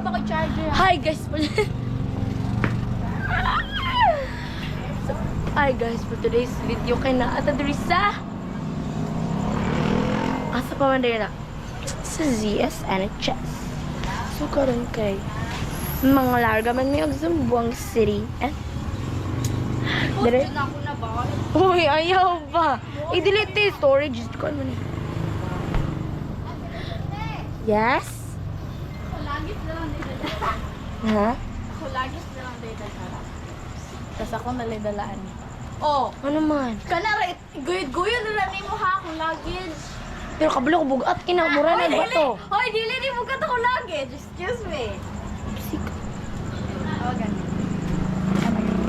ba ko charger? Hi guys! Hi guys, for today's video kay na at Adrisa. Asa pa man din na? Sa ZS NHS. So karon kay mga larga man may og Zamboanga City. Dire. Ako na ba? Uy, ayaw ba? I-delete storage ko ano ni. Yes? Ako lagis na lang dito. Ha? Ako lagis na lang dito. Tapos ako nalidalaan. Oh, Ano man? kanara, guyod-guyod na lang mo ha akong luggage. Pero kabalo ko bugat kinamura na ba to? Hoy, dili ni mo ka to luggage. Excuse me. Oh, ganun.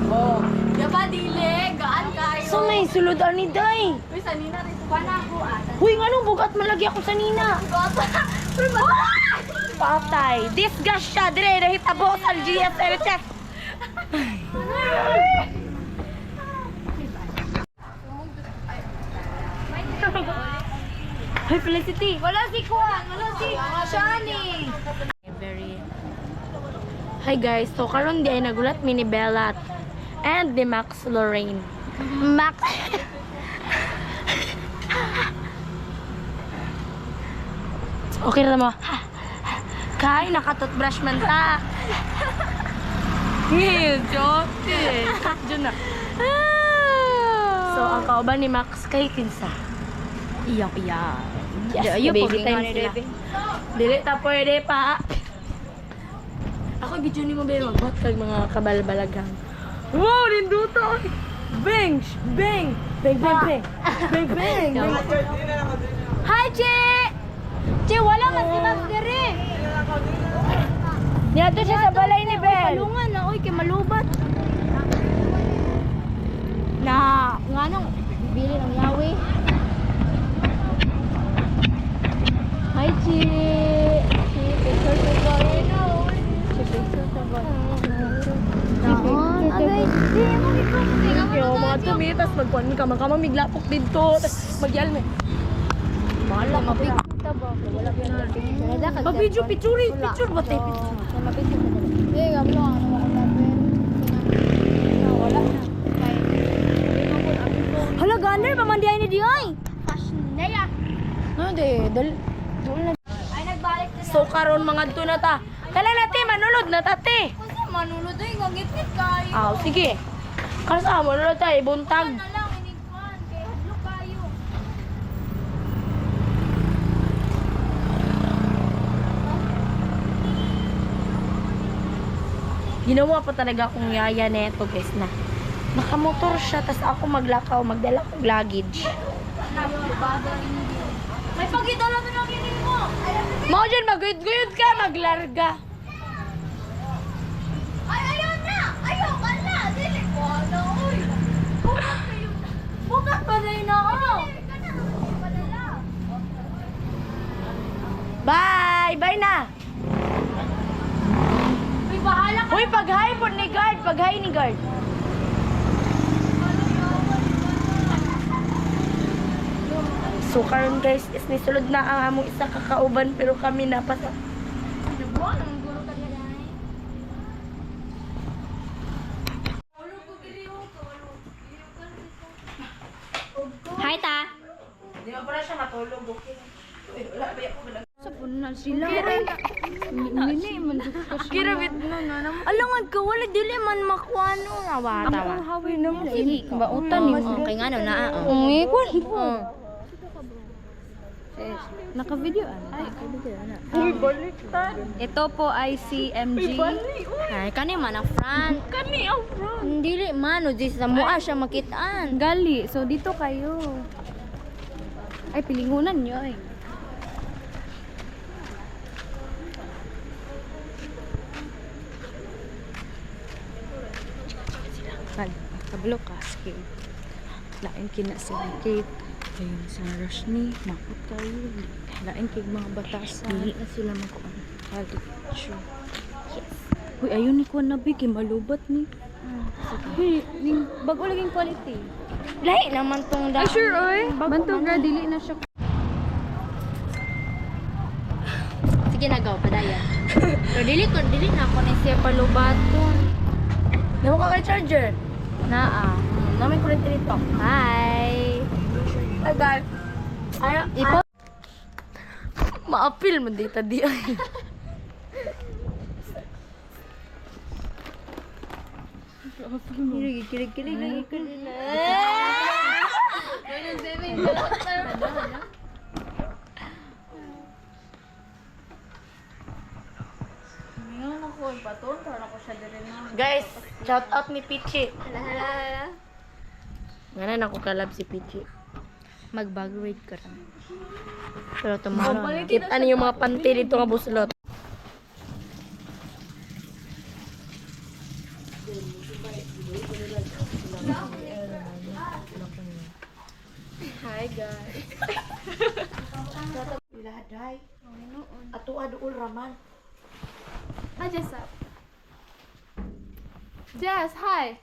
Oh, diba dili? Gaan kayo. So may sulod ani day. Uy, sanina rin. Pana ako Huy, nganong bugat malagi ako sa nina. Patay. Disgust siya. Dire, nahitabo sa GS NHS. Hi, Felicity. Wala si Kuan, wala si Shani. Very. Hi guys, so karon di ay nagulat mini Bellat and the Max Lorraine. Max. Okay na mo. Kay nakatoothbrush man ta. Ngil, joke. Diyan na. So ang kauban ni Max kay kinsa. Iya. Yes, Ayo baby po time ni sila. Rebe. Dili ta pwede pa. Ako video ni mo ba magbot kag mga kabalbalagang. Wow, ninduto. Bang, bang, bang, bang, bang, bang, bang. Hi, Che! Che, wala man si Max dere. Niyato siya sa balay ni Bel. Palungan na, oy, kay malubat. Na, nga nung, bibili ng yawi. Hi, Chi! Chi, picture ko ba? Chi, picture ko ba? Naon, agay. Di, mo ikaw. Yo, mga tumitas magkuan ka maglapok dito, tas magyalme. Wala, mapikita ba? Wala pa na picture. Ba-video, picture ba tayo picture? Mapicture ka dali. Eh, gablo, ano mo kapapin? Wala na. Hala, gander, pamandiay ni Diay. Fashion na ya. No, doon na. Ay, nagbalik na So, karon mga to na ta. Kala natin, manulod na tate. Kasi manulod ay, ngangipit kayo. Ah, sige. Kasi manulod tayo, buntag. Na lang, inigpan. Kaya hadlo kayo. Ginawa pa talaga akong yaya neto, guys, na. Nakamotor siya, tas ako maglakaw, magdala kong luggage. May pagidala na lang yun mo. Mga dyan, maguyod-guyod ka, maglarga. Ay, ayaw na! Ayaw ka na! Dili ko, ano, uy! Bukas kayo na! Bukas pa na yun ako! Bye! Bye na! Uy, bahala ka! Uy, pag-hi po ni guard, pag-hi ni guard. So karon guys, is nisulod na ang among isa kakauban pero kami napasa. Buwan, ang gulo ka na dahil. Hi, ta! Di ba para siya matulog, okay? Uy, wala ba ako lang. Sa punan sila. Nini, mandukos. Kirabit na naman. Alangan ka, wala dili man makuano. Awa, tawa. Hawi naman. Sige, bautan ni mo. Kay nga no, na. Ngikon po. Naka-video ay, naka-video na. Uy, baliktad. Ito po ay si MG. Ay, kani man ang front. Kani ang front. Dili man, o di sa mua siya makitaan. Gali, so dito kayo. Ay, pilingunan nyo eh. Kablo ka, skate. Lain kina sa Kate. Ayun sa rush ni. Makot kayo. Lain kay mga batasan. Dili na sila makuan. Halit. Sure. Uy, ayun ni Kuan na big. Malubat ni. Uy, bago laging quality. Lahi naman tong Ay, daan. sure, oy. Bantog na, dili na siya. Sige na, go, padaya. So, dili na ako na siya palubaton. Naman ka kay charger. Naa. Namin kulit nito. Hi. Tagal. Ay, Ipo. maapil man dito di ay. Kilig lagi ko din. Ngayon ako, baton, para ako siya din na. Guys, shout out ni Pichi. Hala. Ngayon ako kalab si Pichi. Mag-bag-raid ka rin. Pero tomorrow. Kit ano yung mga panty dito nga buslot. Hi guys. Iladay. Ato aduol raman. Hi Jess up. Jess, hi.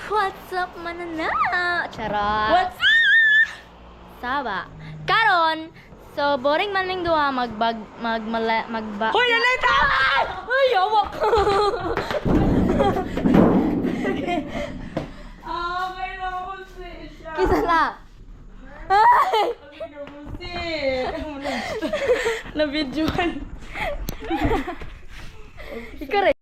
What's up manana? Charot. What's up? Saba. Karon, so boring man ning duha magba. Hoy, nalita! Ay, awak! Okay na ako siya. Kisa na. Na-videoan. Ikaw rin.